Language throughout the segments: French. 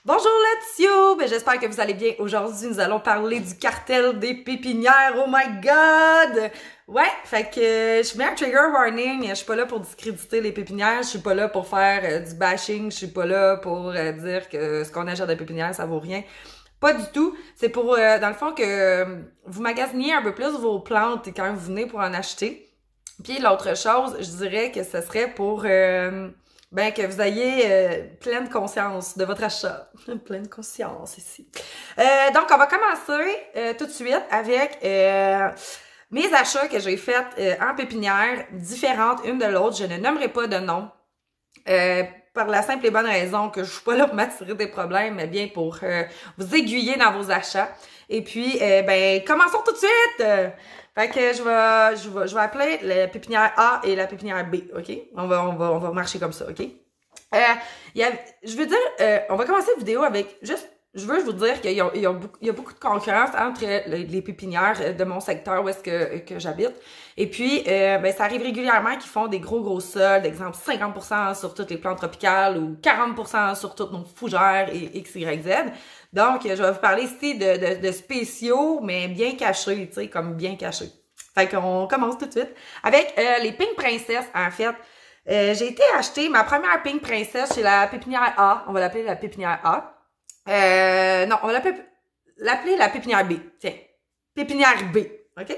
Bonjour là-dessus! Ben, j'espère que vous allez bien. Aujourd'hui, nous allons parler du cartel des pépinières. Oh my god! Ouais, fait que je mets un trigger warning. Je suis pas là pour discréditer les pépinières. Je suis pas là pour faire du bashing. Je suis pas là pour dire que ce qu'on achète des pépinières, ça vaut rien. Pas du tout. C'est pour, dans le fond, que vous magasiniez un peu plus vos plantes quand vous venez pour en acheter. Puis l'autre chose, je dirais que ce serait pour... ben, que vous ayez pleine conscience de votre achat. Pleine conscience ici. Donc, on va commencer tout de suite avec mes achats que j'ai faits en pépinière, différentes une de l'autre. Je ne nommerai pas de nom. Par la simple et bonne raison que je suis pas là pour m'attirer des problèmes, mais bien pour vous aiguiller dans vos achats. Et puis, ben, commençons tout de suite! Fait que je vais appeler la pépinière A et la pépinière B, OK? On va marcher comme ça, OK? Je veux dire, on va commencer la vidéo avec juste, je veux vous dire qu'il y a beaucoup de concurrence entre les pépinières de mon secteur où est-ce que j'habite. Et puis, ben, ça arrive régulièrement qu'ils font des gros soldes, exemple 50% sur toutes les plantes tropicales ou 40% sur toutes nos fougères et X, Y, Z. Donc, je vais vous parler ici de spéciaux, mais bien cachés, tu sais, comme bien cachés. Fait qu'on commence tout de suite avec les Pink Princess, en fait. J'ai été acheter ma première Pink Princess chez la pépinière A. On va l'appeler la pépinière A. Non, on va l'appeler la pépinière B. Tiens, pépinière B, OK?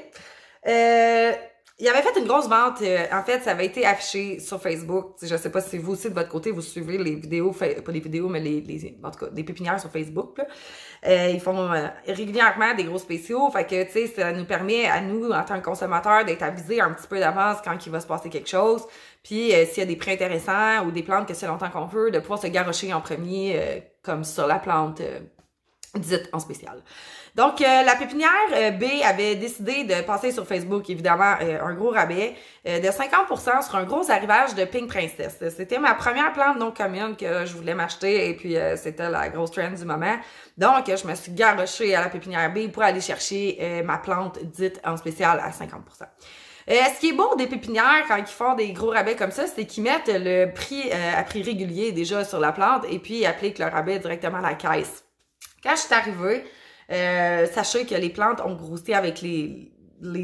Il avait fait une grosse vente. En fait, ça avait été affiché sur Facebook. Je sais pas si vous aussi, de votre côté, vous suivez les vidéos, pas les vidéos, mais en tout cas, des pépinières sur Facebook, là. Ils font régulièrement des gros spéciaux. Fait que, tu sais, ça nous permet, à nous, en tant que consommateurs, d'être avisés un petit peu d'avance quand il va se passer quelque chose. Puis, s'il y a des prix intéressants ou des plantes que c'est longtemps qu'on veut, de pouvoir se garrocher en premier, comme sur la plante dite en spécial. Donc, la pépinière B avait décidé de passer sur Facebook, évidemment, un gros rabais de 50% sur un gros arrivage de Pink Princess. C'était ma première plante non commune que je voulais m'acheter et puis c'était la grosse trend du moment. Donc, je me suis garochée à la pépinière B pour aller chercher ma plante dite en spécial à 50%. Ce qui est beau des pépinières quand ils font des gros rabais comme ça, c'est qu'ils mettent le prix à prix régulier déjà sur la plante et puis ils appliquent le rabais directement à la caisse. Quand je suis arrivée, sachez que les plantes ont grossi avec les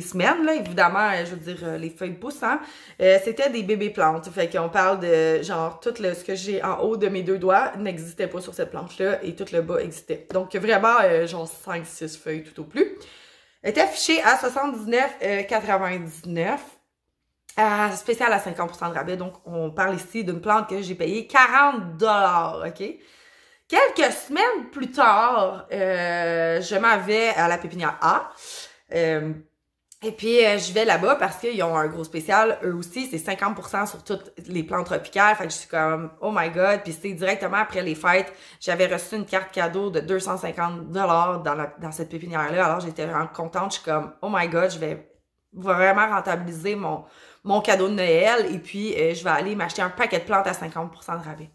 semaines, là, évidemment, je veux dire, les feuilles poussent, hein. C'était des bébés plantes. Fait qu'on parle de, genre, ce que j'ai en haut de mes deux doigts n'existait pas sur cette plante-là et tout le bas existait. Donc, vraiment, genre, 5-6 feuilles tout au plus. Elle était affichée à 79,99 spécial à 50% de rabais. Donc, on parle ici d'une plante que j'ai payée 40$, OK? Quelques semaines plus tard, je m'en vais à la pépinière A. Et puis, je vais là-bas parce qu'ils ont un gros spécial. Eux aussi, c'est 50% sur toutes les plantes tropicales. Fait que je suis comme, oh my god. Puis c'est directement après les fêtes. J'avais reçu une carte cadeau de 250$ dans cette pépinière-là. Alors, j'étais vraiment contente. Je suis comme, oh my god, je vais vraiment rentabiliser mon cadeau de Noël. Et puis, je vais aller m'acheter un paquet de plantes à 50% de rabais.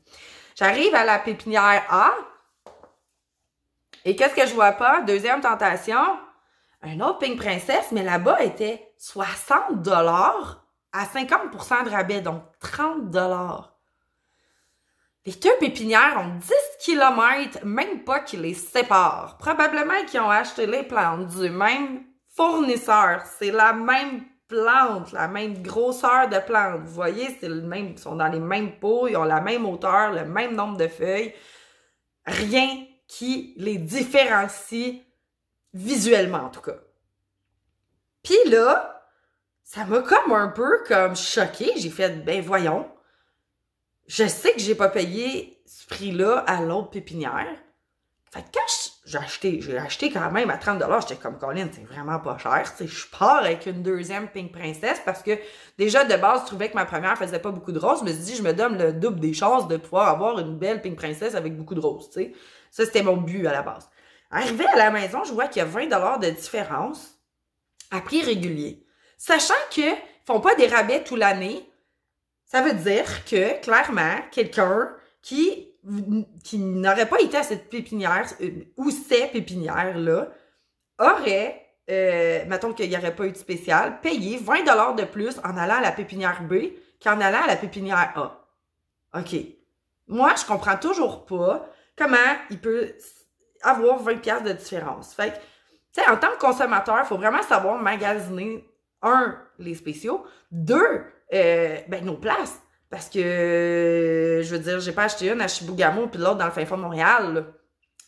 J'arrive à la pépinière A. Et qu'est-ce que je vois pas? Deuxième tentation. Un autre Pink Princess, mais là-bas, était 60$ à 50% de rabais, donc 30$. Les deux pépinières ont 10 km, même pas qui les séparent. Probablement qu'ils ont acheté les plantes du même fournisseur. C'est la même plante, la même grosseur de plante. Vous voyez, c'est le même, ils sont dans les mêmes pots, ils ont la même hauteur, le même nombre de feuilles. Rien qui les différencie visuellement, en tout cas. Puis là, ça m'a comme un peu comme choquée. J'ai fait, ben voyons, je sais que j'ai pas payé ce prix-là à l'autre pépinière. Fait que quand j'ai acheté quand même à 30$, j'étais comme, Colin, c'est vraiment pas cher. T'sais, je pars avec une deuxième Pink Princess parce que déjà, de base, je trouvais que ma première faisait pas beaucoup de roses. Je me suis dit, je me donne le double des chances de pouvoir avoir une belle Pink Princess avec beaucoup de roses, tu sais. Ça, c'était mon but à la base. Arrivé à la maison, je vois qu'il y a 20$ de différence à prix régulier. Sachant qu'ils font pas des rabais toute l'année, ça veut dire que, clairement, quelqu'un qui n'aurait pas été à cette pépinière, ou ces pépinières-là, aurait, mettons qu'il n'y aurait pas eu de spécial, payé 20$ de plus en allant à la pépinière B qu'en allant à la pépinière A. OK. Moi, je comprends toujours pas comment il peut avoir 20$ de différence. Fait que, tu sais, en tant que consommateur, il faut vraiment savoir magasiner, un, les spéciaux, deux, nos places. Parce que, je veux dire, j'ai pas acheté une à Chibougamau puis l'autre dans le fin fond de Montréal, là.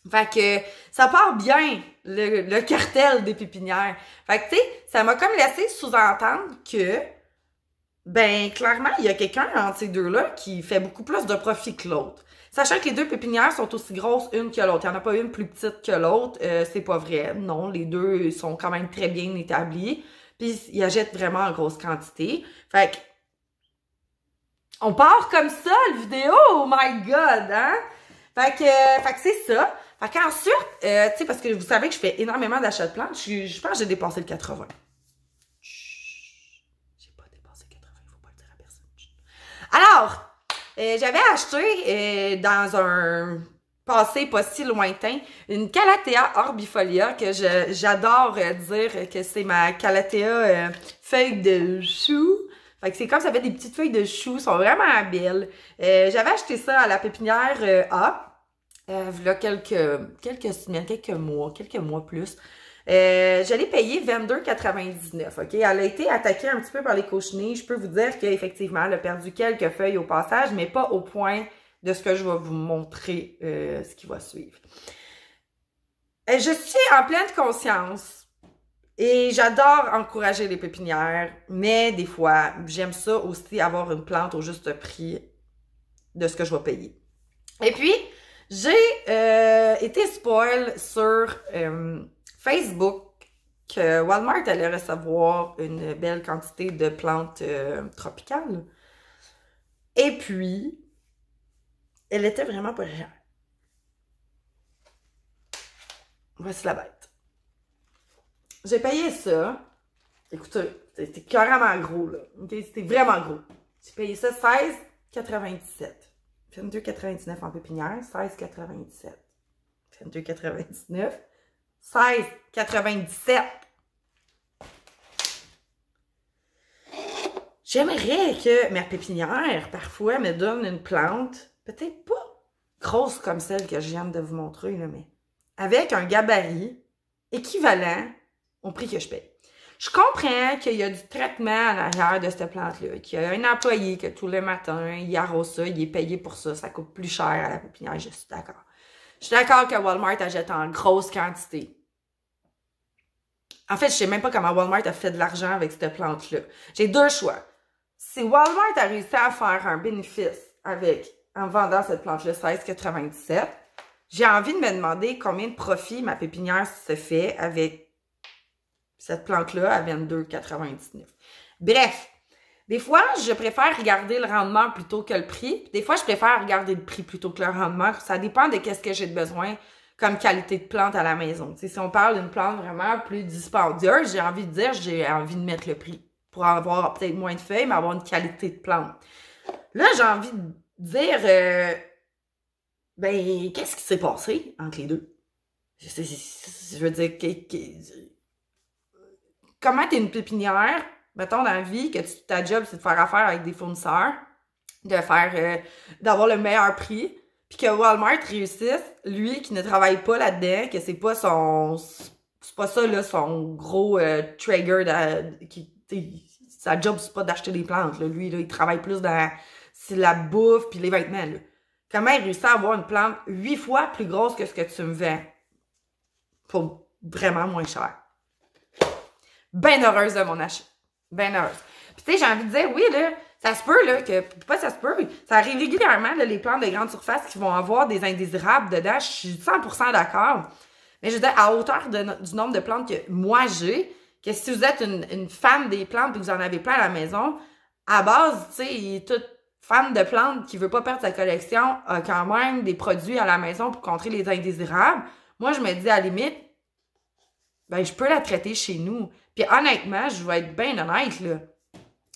Fait que ça part bien, le cartel des pépinières. Fait que, tu sais, ça m'a comme laissé sous-entendre que, clairement, il y a quelqu'un entre ces deux-là qui fait beaucoup plus de profit que l'autre. Sachant que les deux pépinières sont aussi grosses une que l'autre. Il n'y en a pas une plus petite que l'autre. C'est pas vrai. Non, les deux sont quand même très bien établis. Puis, ils achètent vraiment en grosse quantité. Fait que, on part comme ça, le vidéo! Oh my God, hein? Fait que c'est ça. Fait qu'ensuite, tu sais, parce que vous savez que je fais énormément d'achats de plantes, je pense que j'ai dépassé le 80. Chut, j'ai pas dépassé le 80, faut pas le dire à personne. Chut. Alors, j'avais acheté dans un passé pas si lointain une Calathea orbifolia que j'adore dire que c'est ma Calathea feuille de chou. Fait que c'est comme ça fait des petites feuilles de chou, sont vraiment belles. J'avais acheté ça à la pépinière A. Là, quelques semaines, quelques mois plus. Je l'ai payé 22,99, OK? Elle a été attaquée un petit peu par les cochenilles. Je peux vous dire qu'effectivement, elle a perdu quelques feuilles au passage, mais pas au point de ce que je vais vous montrer, ce qui va suivre. Je suis en pleine conscience et j'adore encourager les pépinières, mais des fois, j'aime ça aussi avoir une plante au juste prix de ce que je vais payer. Et puis, j'ai été spoil sur Facebook que Walmart allait recevoir une belle quantité de plantes tropicales. Et puis, elle était vraiment pas chère. Voici la bête. J'ai payé ça. Écoutez, c'était carrément gros, là. Okay? C'était vraiment gros. J'ai payé ça 16,97. 22,99 en pépinière, 16,97. 22,99. 16,97. J'aimerais que ma pépinière, parfois, me donne une plante, peut-être pas grosse comme celle que je viens de vous montrer, là, mais avec un gabarit équivalent au prix que je paye. Je comprends qu'il y a du traitement à l'arrière de cette plante-là, qu'il y a un employé que tous les matins, il arrose ça, il est payé pour ça, ça coûte plus cher à la pépinière, je suis d'accord. Je suis d'accord que Walmart achète en grosse quantité. En fait, je sais même pas comment Walmart a fait de l'argent avec cette plante-là. J'ai deux choix. Si Walmart a réussi à faire un bénéfice en vendant cette plante-là 16,97, j'ai envie de me demander combien de profit ma pépinière se fait avec cette plante-là à 22,99. Bref, des fois, je préfère regarder le rendement plutôt que le prix. Des fois, je préfère regarder le prix plutôt que le rendement. Ça dépend de qu'est-ce que j'ai de besoin comme qualité de plante à la maison. T'sais, si on parle d'une plante vraiment plus dispendieuse, j'ai envie de mettre le prix pour avoir peut-être moins de feuilles, mais avoir une qualité de plante. Là, j'ai envie de dire, qu'est-ce qui s'est passé entre les deux? Je veux dire, comment t'es une pépinière, mettons dans la vie, que ta job, c'est de faire affaire avec des fournisseurs, d'avoir le meilleur prix, puis que Walmart réussisse, lui, qui ne travaille pas là-dedans, que c'est pas ça, là, son gros trigger, sa job, c'est pas d'acheter des plantes, là. Lui, là, il travaille plus dans la bouffe puis les vêtements, là. Comment il réussit à avoir une plante 8 fois plus grosse que ce que tu me vends pour vraiment moins cher? Ben heureuse de mon achat. Ben heureuse. Puis tu sais, j'ai envie de dire, oui, là, ça se peut, là, ça arrive régulièrement, là, les plantes de grande surface qui vont avoir des indésirables dedans. Je suis 100% d'accord. Mais je veux dire, à hauteur du nombre de plantes que moi j'ai, que si vous êtes une fan des plantes et que vous en avez plein à la maison, à base, tu sais, toute fan de plantes qui veut pas perdre sa collection a quand même des produits à la maison pour contrer les indésirables. Moi, je me dis, à la limite, je peux la traiter chez nous. Puis honnêtement, je vais être bien honnête, là.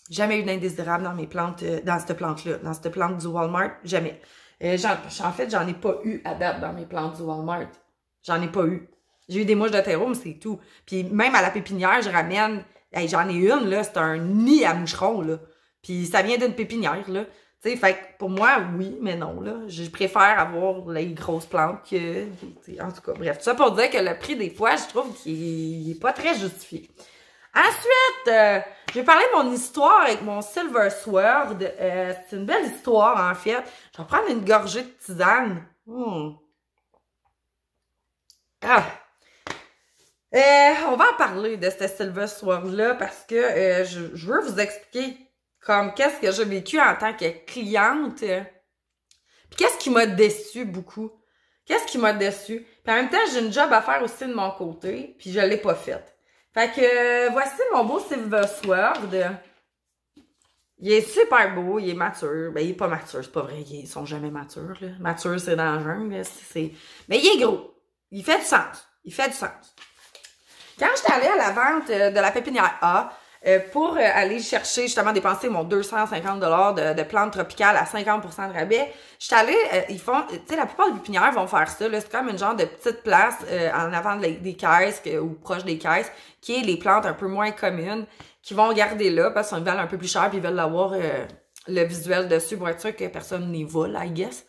Jamais eu d'indésirable dans mes plantes, dans cette plante-là. Dans cette plante du Walmart, jamais. En fait, j'en ai pas eu à date dans mes plantes du Walmart. J'en ai pas eu. J'ai eu des mouches de terreau, mais c'est tout. Puis même à la pépinière, je ramène... j'en ai une, là, c'est un nid à moucherons, là. Puis ça vient d'une pépinière, là. Tu sais, fait que pour moi, oui, mais non, là. Je préfère avoir les grosses plantes que... En tout cas, bref. Tout ça pour dire que le prix, des fois, je trouve qu'il est pas très justifié. Ensuite, je vais parler de mon histoire avec mon Silver Sword. C'est une belle histoire, en fait. Je vais prendre une gorgée de tisane. Ah! On va en parler de ce Silver Sword-là parce que je veux vous expliquer comme qu'est-ce que j'ai vécu en tant que cliente. Puis qu'est-ce qui m'a déçu beaucoup. Qu'est-ce qui m'a déçu. Puis en même temps, j'ai une job à faire aussi de mon côté, puis je l'ai pas faite. Fait que voici mon beau Silver Sword. Il est super beau, il est mature. Ben, il est pas mature, c'est pas vrai, ils sont jamais matures, là. Mature, c'est dans le jungle, mais il est gros. Il fait du sens. Il fait du sens. Quand j'étais allée à la vente de la pépinière A, pour aller chercher, justement, dépenser mon 250 $ de plantes tropicales à 50% de rabais, j'étais allée, ils font, tu sais, la plupart des pépinières vont faire ça, là, c'est comme une genre de petite place en avant des caisses ou proche des caisses, qui est les plantes un peu moins communes, qui vont garder là, parce qu'ils valent un peu plus cher, puis ils veulent avoir le visuel dessus pour être sûr que personne n'y vole, I guess.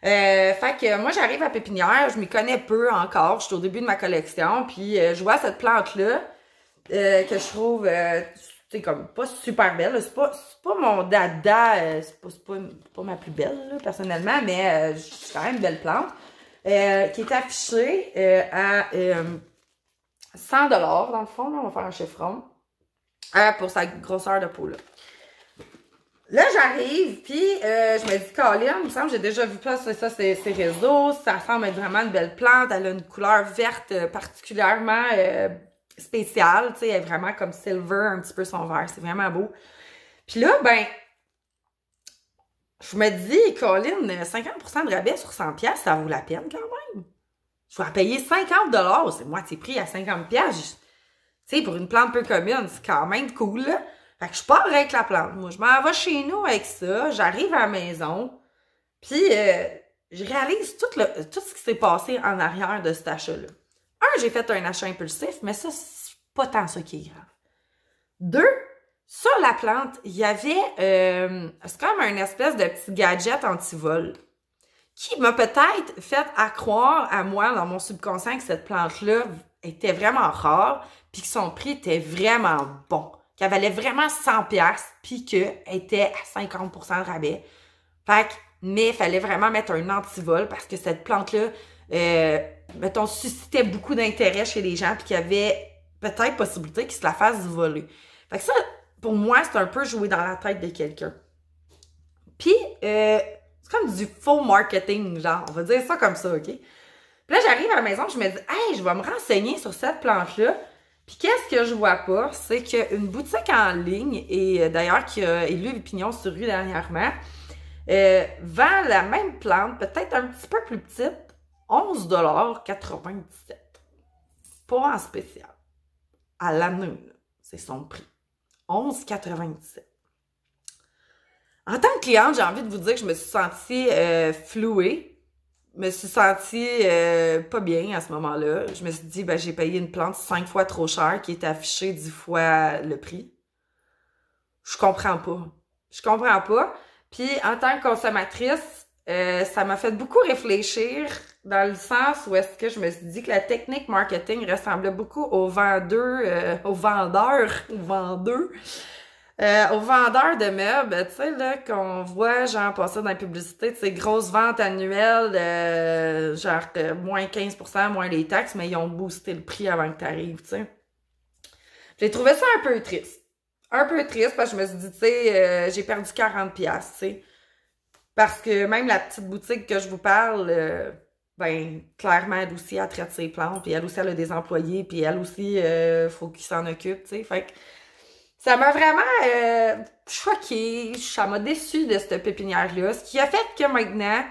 Fait que moi, j'arrive à pépinière, je m'y connais peu encore, je suis au début de ma collection, puis je vois cette plante-là, que je trouve, c'est comme pas super belle, c'est pas mon dada, c'est pas ma plus belle, là, personnellement, mais c'est quand même une belle plante, qui est affichée à 100 $ dans le fond, là, on va faire un chiffron, pour sa grosseur de peau, là. Là, j'arrive, puis je me dis, Colin, il me semble que j'ai déjà vu ça sur ces réseaux, ça semble être vraiment une belle plante, elle a une couleur verte particulièrement spéciale, tu sais, elle est vraiment comme silver, un petit peu son vert, c'est vraiment beau. Puis là, ben, je me dis, Colin, 50% de rabais sur 100 $, ça vaut la peine quand même. Je vais payer 50 $, c'est moitié prix à 50 $. Tu sais, pour une plante peu commune, c'est quand même cool, là. Fait que je pars avec la plante. Moi, je m'en vais chez nous avec ça. J'arrive à la maison. Puis, je réalise tout ce qui s'est passé en arrière de cet achat-là. Un, j'ai fait un achat impulsif, mais ça, c'est pas tant ça qui est grave. Deux, sur la plante, il y avait, c'est comme un espèce de petit gadget anti-vol qui m'a peut-être fait croire à moi, dans mon subconscient, que cette plante-là était vraiment rare, puis que son prix était vraiment bon. Qu'elle valait vraiment 100 $, puis qu'elle était à 50% de rabais. Fait que, mais il fallait vraiment mettre un antivol parce que cette plante-là, mettons, suscitait beaucoup d'intérêt chez les gens, puis qu'il y avait peut-être possibilité qu'ils se la fassent voler. Fait que ça, pour moi, c'est un peu jouer dans la tête de quelqu'un. Puis, c'est comme du faux marketing, genre, on va dire ça comme ça, OK? Puis là, j'arrive à la maison, je me dis, hey, je vais me renseigner sur cette plante-là. Puis qu'est-ce que je vois pas, c'est qu'une boutique en ligne, et d'ailleurs qui a élu Pignon sur rue dernièrement, vend la même plante, peut-être un petit peu plus petite, 11,97 $. Pas en spécial. À l'année, c'est son prix. 11,97 $. En tant que cliente, j'ai envie de vous dire que je me suis sentie flouée. Je me suis sentie pas bien à ce moment-là. Je me suis dit, ben, j'ai payé une plante 5 fois trop chère qui est affichée 10 fois le prix. Je comprends pas. Je comprends pas. Puis, en tant que consommatrice, ça m'a fait beaucoup réfléchir dans le sens où est-ce que je me suis dit que la technique marketing ressemblait beaucoup aux vendeurs de meubles, tu sais, là, qu'on voit, genre, passer dans la publicité, de ces grosses ventes annuelles, genre, moins 15%, moins les taxes, mais ils ont boosté le prix avant que tu arrives, tu sais. J'ai trouvé ça un peu triste. Un peu triste, parce que je me suis dit, tu sais, j'ai perdu 40$, tu sais. Parce que même la petite boutique que je vous parle, ben, clairement, elle aussi, elle traite ses plantes, puis elle aussi, elle a des employés, puis elle aussi, faut qu'ils s'en occupent, tu sais. Fait que ça m'a vraiment choquée, ça m'a déçue de cette pépinière-là, ce qui a fait que maintenant,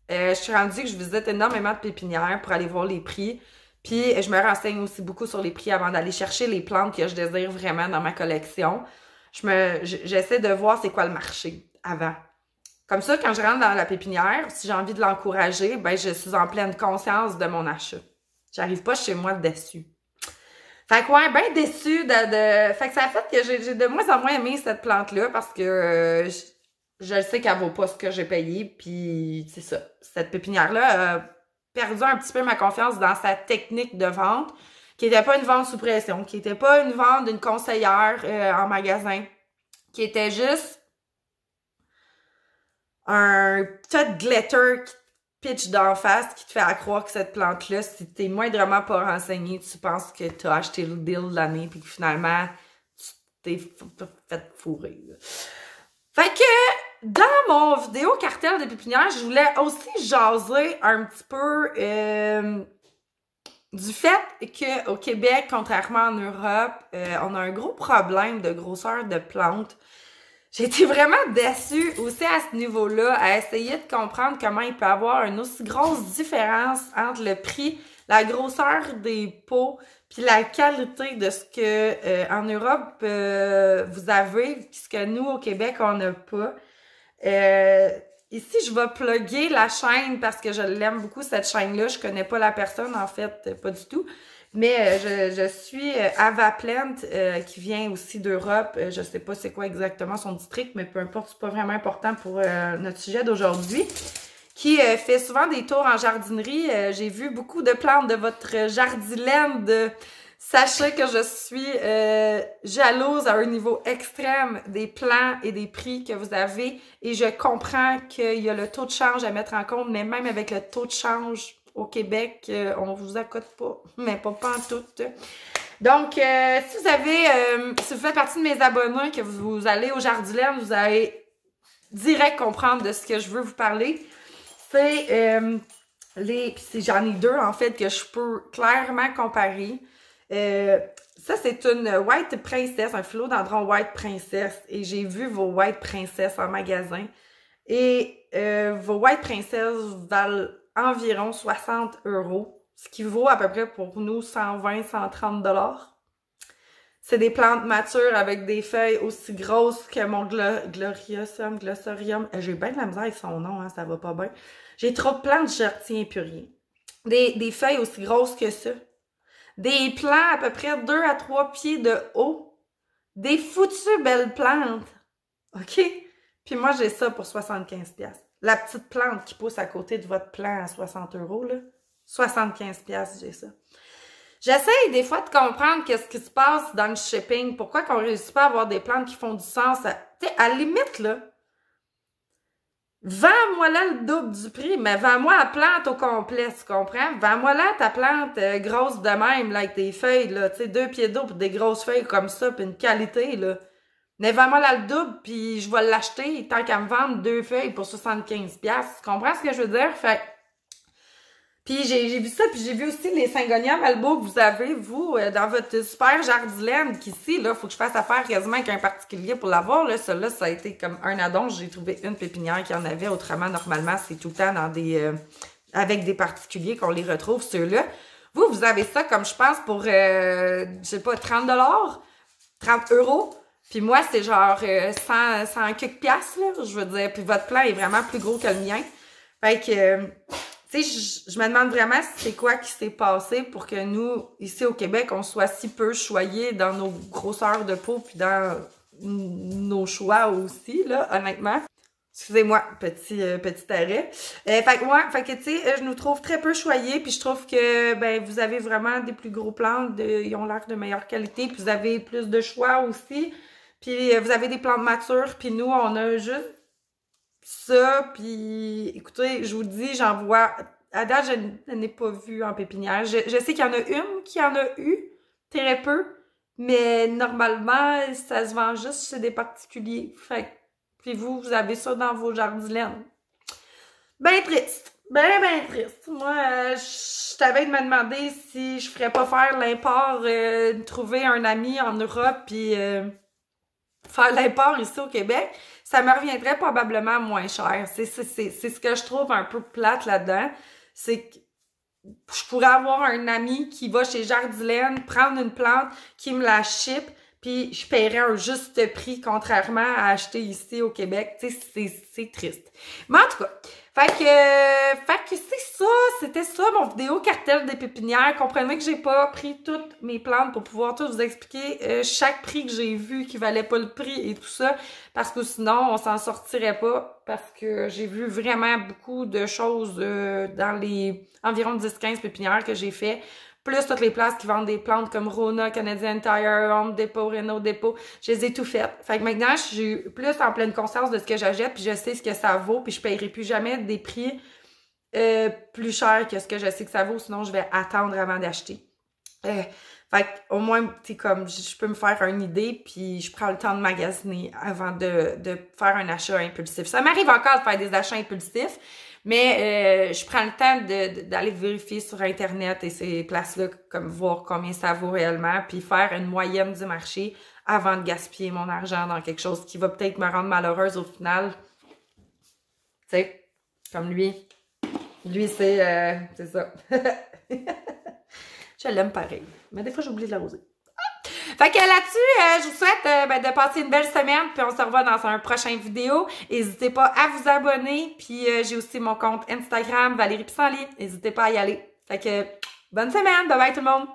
je suis rendue que je visite énormément de pépinières pour aller voir les prix, puis je me renseigne aussi beaucoup sur les prix avant d'aller chercher les plantes que je désire vraiment dans ma collection. J'essaie de voir c'est quoi le marché avant. Comme ça, quand je rentre dans la pépinière, si j'ai envie de l'encourager, ben je suis en pleine conscience de mon achat. J'arrive pas chez moi déçue. Fait que ouais, ben déçue Fait que ça a fait que j'ai de moins en moins aimé cette plante-là parce que je sais qu'elle vaut pas ce que j'ai payé, puis c'est ça. Cette pépinière-là a perdu un petit peu ma confiance dans sa technique de vente, qui était pas une vente sous pression, qui était pas une vente d'une conseillère en magasin, qui était juste un tas de glitter qui te pitch d'en face, qui te fait croire que cette plante-là, si t'es moindrement pas renseigné, tu penses que t'as acheté le deal de l'année, puis que finalement, tu t'es fait fourrer. Là. Fait que, dans mon vidéo cartel de pépinière, je voulais aussi jaser un petit peu du fait qu'au Québec, contrairement en Europe, on a un gros problème de grosseur de plantes. J'ai été vraiment déçue aussi à ce niveau-là, à essayer de comprendre comment il peut y avoir une aussi grosse différence entre le prix, la grosseur des pots, puis la qualité de ce que en Europe vous avez, puis ce que nous au Québec on n'a pas. Ici, je vais plugger la chaîne parce que je l'aime beaucoup cette chaîne-là. Je connais pas la personne en fait, pas du tout. Mais je suis Avaplant qui vient aussi d'Europe. Je sais pas c'est quoi exactement son district, mais peu importe, c'est pas vraiment important pour notre sujet d'aujourd'hui. Qui fait souvent des tours en jardinerie. J'ai vu beaucoup de plantes de votre jardilène. Sachez que je suis jalouse à un niveau extrême des plans et des prix que vous avez. Et je comprends qu'il y a le taux de change à mettre en compte, mais même avec le taux de change au Québec, on vous accote pas, mais pas en tout. Donc, si vous avez, si vous faites partie de mes abonnés, que vous allez au Jardilène, vous allez direct comprendre de ce que je veux vous parler. C'est j'en ai deux en fait que je peux clairement comparer. Ça, c'est une White Princess, un philodendron White Princess. Et j'ai vu vos White Princess en magasin. Et vos White Princess valent environ 60 €, ce qui vaut à peu près pour nous 120-130 $. C'est des plantes matures avec des feuilles aussi grosses que mon Glossorium. J'ai bien de la misère avec son nom, hein, ça va pas bien. J'ai trop de plantes, je retiens plus rien. Des feuilles aussi grosses que ça. Des plants à peu près 2 à 3 pieds de haut. Des foutues belles plantes. OK? Puis moi, j'ai ça pour 75$. La petite plante qui pousse à côté de votre plant à 60 €, là. 75$, j'ai ça. J'essaye des fois de comprendre qu'est-ce qui se passe dans le shipping. Pourquoi qu'on réussit pas à avoir des plantes qui font du sens. Tu sais, à la limite, là, vends-moi là le double du prix, mais vends-moi la plante au complet, tu comprends? Vends-moi là ta plante grosse de même, là, avec des feuilles, là, tu sais, 2 pieds d'eau pour des grosses feuilles comme ça, puis une qualité, là. Mais vends-moi là le double, puis je vais l'acheter tant qu'à me vendre 2 feuilles pour 75$. Tu comprends ce que je veux dire? Fait puis j'ai vu ça, puis j'ai vu aussi les Syngonium Albo que vous avez, vous, dans votre super jardilène, qu'ici, là, faut que je fasse affaire quasiment avec un particulier pour l'avoir, là. Celui-là, ça a été comme un addon. J'ai trouvé une pépinière qui en avait. Autrement, normalement, c'est tout le temps dans des avec des particuliers qu'on les retrouve, ceux-là. Vous avez ça comme, je pense, pour, je sais pas, 30 $, 30 €. Puis moi, c'est genre 100 quelques piastres, là, je veux dire. Puis votre plan est vraiment plus gros que le mien. Fait que... tu sais, je me demande vraiment c'est quoi qui s'est passé pour que nous, ici au Québec, on soit si peu choyés dans nos grosseurs de peau puis dans nos choix aussi, là, honnêtement. Excusez-moi, petit arrêt. Fait que tu sais, je nous trouve très peu choyés, puis je trouve que ben vous avez vraiment des plus gros plantes, ils ont l'air de meilleure qualité, puis vous avez plus de choix aussi. Puis vous avez des plantes matures, puis nous, on a juste ça, puis écoutez, je vous dis, j'en vois... À date, je n'ai pas vu en pépinière. Je sais qu'il y en a une qui en a eu, très peu, mais normalement, ça se vend juste chez des particuliers. Fait que, puis vous avez ça dans vos jardilènes. Ben triste. Ben triste. Moi, je t'avais de me demander si je ferais pas faire l'import, trouver un ami en Europe, puis faire l'import ici au Québec. Ça me reviendrait probablement moins cher. C'est ce que je trouve un peu plate là-dedans. C'est que je pourrais avoir un ami qui va chez Jardilène, prendre une plante, qui me la ship, puis je paierais un juste prix, contrairement à acheter ici au Québec. Tu sais, c'est triste. Mais en tout cas, Fait que c'est ça, c'était ça mon vidéo cartel des pépinières. Comprenez que j'ai pas pris toutes mes plantes pour pouvoir tout vous expliquer chaque prix que j'ai vu qui valait pas le prix et tout ça, parce que sinon on s'en sortirait pas, parce que j'ai vu vraiment beaucoup de choses dans les environ 10-15 pépinières que j'ai fait. Plus toutes les places qui vendent des plantes comme Rona, Canadian Tire, Home Depot, Reno Depot. Je les ai tout faites. Fait que maintenant, je suis plus en pleine conscience de ce que j'achète, puis je sais ce que ça vaut, puis je paierai plus jamais des prix plus chers que ce que je sais que ça vaut, sinon je vais attendre avant d'acheter. Fait au moins, tu comme, je peux me faire une idée, puis je prends le temps de magasiner avant de faire un achat impulsif. Ça m'arrive encore de faire des achats impulsifs, mais je prends le temps d'aller vérifier sur Internet et ces places-là, comme voir combien ça vaut réellement, puis faire une moyenne du marché avant de gaspiller mon argent dans quelque chose qui va peut-être me rendre malheureuse au final. Tu sais, comme lui. Lui, c'est ça. Je l'aime pareil. Mais des fois, j'oublie de l'arroser. Fait que là-dessus, je vous souhaite de passer une belle semaine, puis on se revoit dans un prochain vidéo. N'hésitez pas à vous abonner, puis j'ai aussi mon compte Instagram, Valérie Pissenlit. N'hésitez pas à y aller. Fait que, bonne semaine! Bye bye tout le monde!